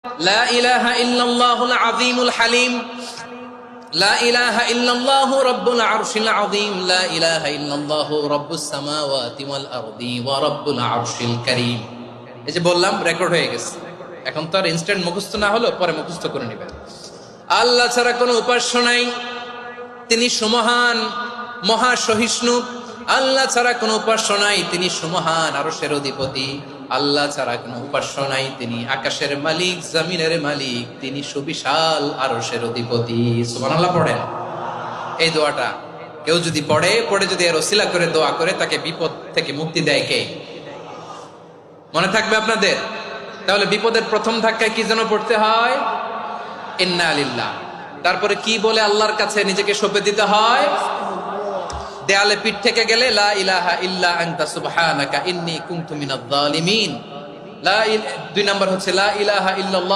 লা ইলাহা ইল্লাল্লাহুল আযীমুল হালিম, লা ইলাহা ইল্লাল্লাহু রাব্বুল আরশিল আযীম, লা ইলাহা ইল্লাল্লাহু রাব্বুস সামাওয়াতি ওয়াল আরদি ওয়া রাব্বুল আরশিল কারীম। এই যে বললাম, রেকর্ড হয়ে গেছে। এখন তো আর ইনস্ট্যান্ট মুখস্থ না হলো, পরে মুখস্থ করে নেবেন। আল্লাহ ছাড়া কোনো উপাস্য নাই, তিনি সুমহান, মহা সহিষ্ণু। আল্লাহ ছাড়া কোনো উপাস্য নাই, তিনি সুমহান, আরশের অধিপতি। আল্লাহ ছাড়া কোনো উপাস্য নাই, তিনি আকাশের মালিক, জমিনের মালিক, তিনি সুবিশাল আরশের অধিপতি। সুবহানাল্লাহ পড়েন। এই দোয়াটা কেউ যদি পড়ে যদি এর ওসিলা করে দোয়া করে, তাকে বিপদ থেকে মুক্তি দেয় কে? মনে থাকবে আপনাদের? তাহলে বিপদের প্রথম ধাক্কায় কি যেন পড়তে হয়? ইন্না লিল্লাহ। তারপরে কি বলে আল্লাহর কাছে নিজেকে সঁপে দিতে হয়? দেয়ালে পিঠ থেকে গেলে লা ইলাহা ইল্লা আনতা সুবহানাকা ইন্নী কুনতু মিনাজ জালিমিন। 2 নাম্বার হচ্ছে লা ইলাহা ইল্লাল্লাহ